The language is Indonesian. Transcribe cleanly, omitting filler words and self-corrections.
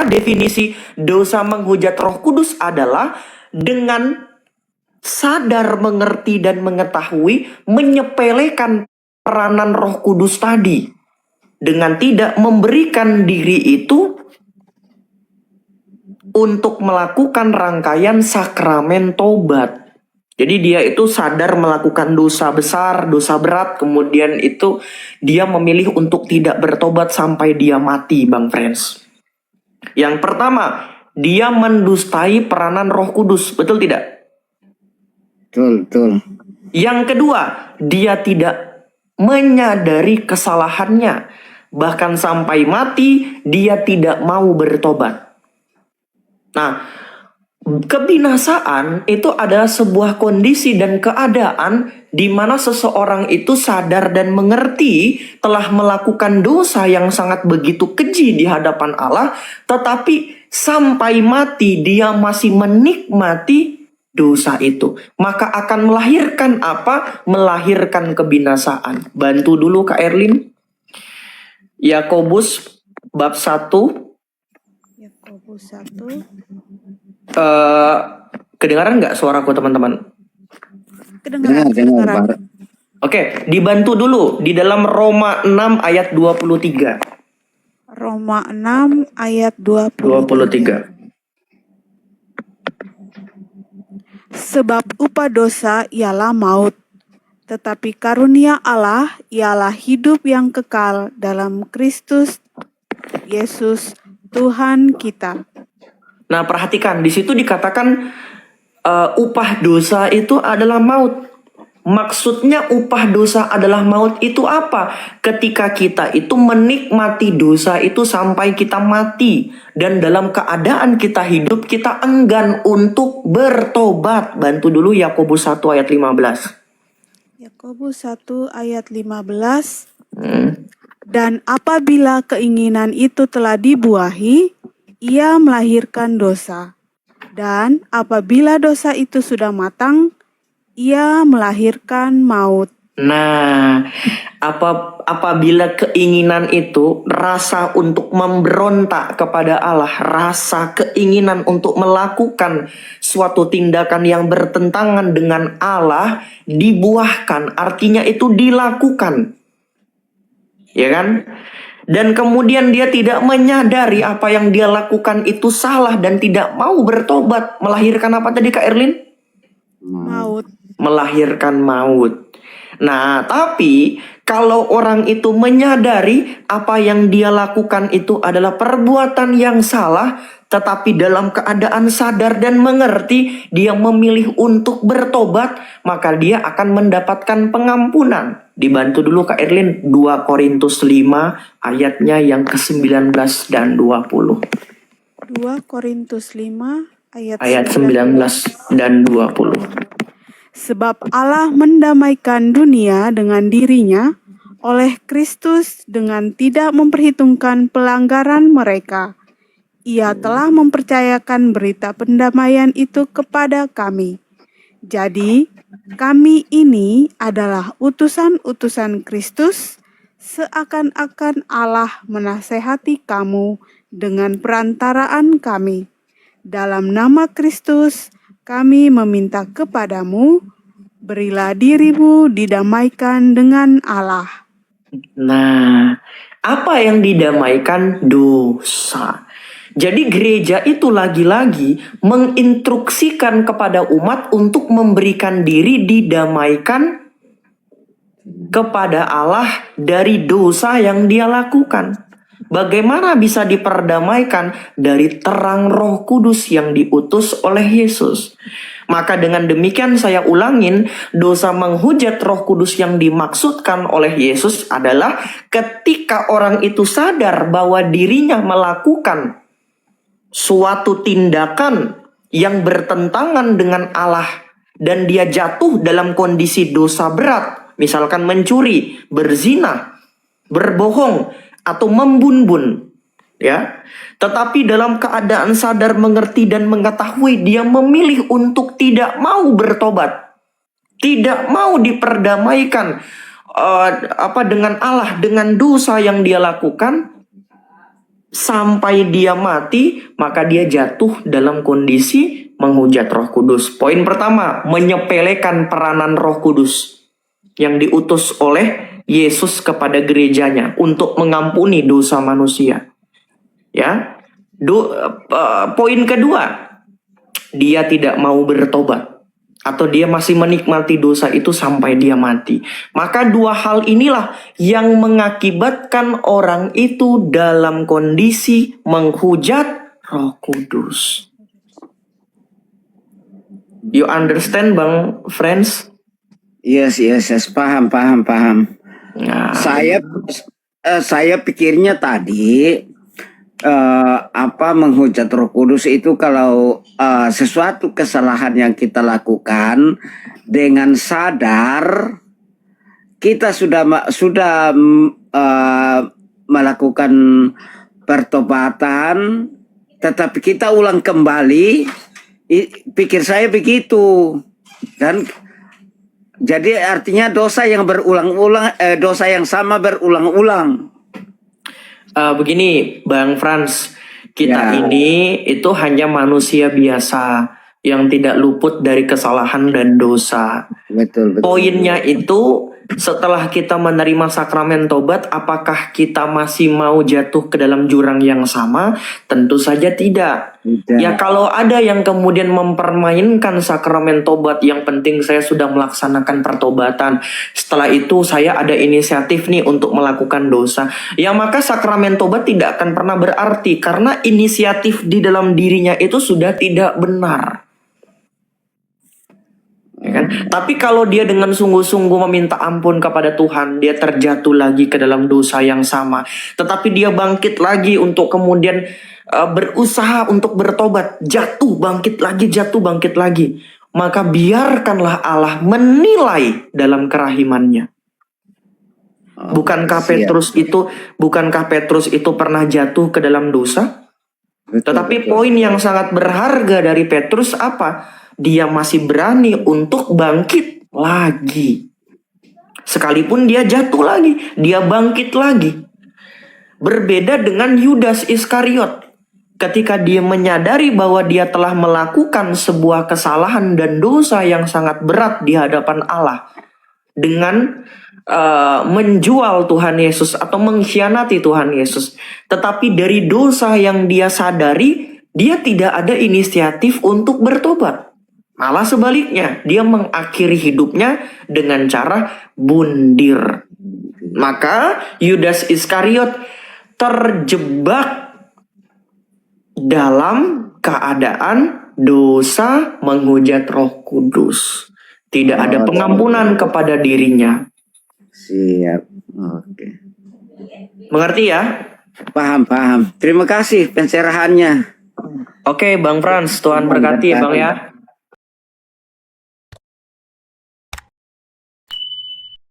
definisi dosa menghujat Roh Kudus adalah dengan sadar, mengerti, dan mengetahui, menyepelekan peranan Roh Kudus tadi dengan tidak memberikan diri itu untuk melakukan rangkaian sakramen tobat. Jadi dia itu sadar melakukan dosa besar, dosa berat, kemudian itu dia memilih untuk tidak bertobat sampai dia mati, Bang Friends. Yang pertama, dia mendustai peranan Roh Kudus, betul tidak? Betul. Yang kedua, dia tidak menyadari kesalahannya. Bahkan sampai mati, dia tidak mau bertobat. Nah, kebinasaan itu adalah sebuah kondisi dan keadaan di mana seseorang itu sadar dan mengerti telah melakukan dosa yang sangat begitu keji di hadapan Allah, tetapi sampai mati dia masih menikmati dosa itu. Maka akan melahirkan apa? Melahirkan kebinasaan. Bantu dulu Kak Erlin. Yakobus bab 1. Yakobus 1. Kedengaran nggak suaraku teman-teman? Kedengaran. Oke, dibantu dulu di dalam Roma 6 ayat 23. Roma 6 ayat 23. Sebab upah dosa ialah maut, tetapi karunia Allah ialah hidup yang kekal dalam Kristus Yesus Tuhan kita. Nah, perhatikan di situ dikatakan upah dosa itu adalah maut. Maksudnya upah dosa adalah maut itu apa? Ketika kita itu menikmati dosa itu sampai kita mati. Dan dalam keadaan kita hidup, kita enggan untuk bertobat. Bantu dulu Yakobus 1 ayat 15. Yakobus 1 ayat 15. Dan apabila keinginan itu telah dibuahi, ia melahirkan dosa. Dan apabila dosa itu sudah matang, ia melahirkan maut. Nah, apabila keinginan itu, rasa untuk memberontak kepada Allah, rasa keinginan untuk melakukan suatu tindakan yang bertentangan dengan Allah, dibuahkan, artinya itu dilakukan. Ya kan? Dan kemudian dia tidak menyadari apa yang dia lakukan itu salah dan tidak mau bertobat. Melahirkan apa tadi Kak Erlin? Maut. Melahirkan maut. Nah, tapi kalau orang itu menyadari apa yang dia lakukan itu adalah perbuatan yang salah, tetapi dalam keadaan sadar dan mengerti, dia memilih untuk bertobat, maka dia akan mendapatkan pengampunan. Dibantu dulu Kak Erlin, 2 Korintus 5 ayatnya yang ke-19 dan 20. 2 Korintus 5 ayat 19 dan 20. Sebab Allah mendamaikan dunia dengan dirinya oleh Kristus dengan tidak memperhitungkan pelanggaran mereka. Ia telah mempercayakan berita pendamaian itu kepada kami. Jadi, kami ini adalah utusan-utusan Kristus, seakan-akan Allah menasehati kamu dengan perantaraan kami. Dalam nama Kristus, kami meminta kepadamu, berilah dirimu didamaikan dengan Allah. Nah, apa yang didamaikan? Dosa. Jadi gereja itu lagi-lagi menginstruksikan kepada umat untuk memberikan diri didamaikan kepada Allah dari dosa yang dia lakukan. Bagaimana bisa diperdamaikan? Dari terang Roh Kudus yang diutus oleh Yesus. Maka dengan demikian saya ulangin, dosa menghujat Roh Kudus yang dimaksudkan oleh Yesus adalah ketika orang itu sadar bahwa dirinya melakukan suatu tindakan yang bertentangan dengan Allah dan dia jatuh dalam kondisi dosa berat, misalkan mencuri, berzina, berbohong, atau membunbun, ya. Tetapi dalam keadaan sadar, mengerti dan mengetahui, dia memilih untuk tidak mau bertobat, tidak mau diperdamaikan dengan Allah dengan dosa yang dia lakukan. sampai dia mati, maka dia jatuh dalam kondisi menghujat Roh Kudus. Poin pertama, menyepelekan peranan Roh Kudus yang diutus oleh Yesus kepada gerejanya untuk mengampuni dosa manusia. Ya. Poin kedua, dia tidak mau bertobat atau dia masih menikmati dosa itu sampai dia mati. Maka dua hal inilah yang mengakibatkan orang itu dalam kondisi menghujat Roh Kudus. You understand, Bang Friends? Yes, paham. Nah, Saya pikirnya tadi menghujat Roh Kudus itu kalau sesuatu kesalahan yang kita lakukan dengan sadar kita sudah melakukan pertobatan, tetapi kita ulang kembali. Pikir saya begitu, dan jadi artinya dosa yang berulang-ulang, dosa yang sama berulang-ulang. begini, Bang Frans, kita Ya. ini itu hanya manusia biasa yang tidak luput dari kesalahan dan dosa. Betul. Poinnya itu, setelah kita menerima sakramen tobat, apakah kita masih mau jatuh ke dalam jurang yang sama? Tentu saja tidak. Tidak. Ya kalau ada yang kemudian mempermainkan sakramen tobat, yang penting saya sudah melaksanakan pertobatan, setelah itu saya ada inisiatif nih untuk melakukan dosa, ya maka sakramen tobat tidak akan pernah berarti, karena inisiatif di dalam dirinya itu sudah tidak benar. Ya kan? Tapi kalau dia dengan sungguh-sungguh meminta ampun kepada Tuhan, dia terjatuh lagi ke dalam dosa yang sama, tetapi dia bangkit lagi untuk kemudian berusaha untuk bertobat, jatuh bangkit lagi, maka biarkanlah Allah menilai dalam kerahimannya. Bukankah Petrus itu pernah jatuh ke dalam dosa? Tetapi poin yang sangat berharga dari Petrus apa? Dia masih berani untuk bangkit lagi. Sekalipun dia jatuh lagi, dia bangkit lagi. Berbeda dengan Yudas Iskariot. Ketika dia menyadari bahwa dia telah melakukan sebuah kesalahan dan dosa yang sangat berat di hadapan Allah, dengan menjual Tuhan Yesus atau mengkhianati Tuhan Yesus. Tetapi dari dosa yang dia sadari, dia tidak ada inisiatif untuk bertobat. Malah sebaliknya, dia mengakhiri hidupnya dengan cara bundir. Maka Yudas Iskariot terjebak dalam keadaan dosa menghujat Roh Kudus. Tidak ada pengampunan kepada dirinya. Siap. Oke. Mengerti ya? Paham. Terima kasih pencerahannya. Oke, Bang Frans, Tuhan berkati ya Bang ya.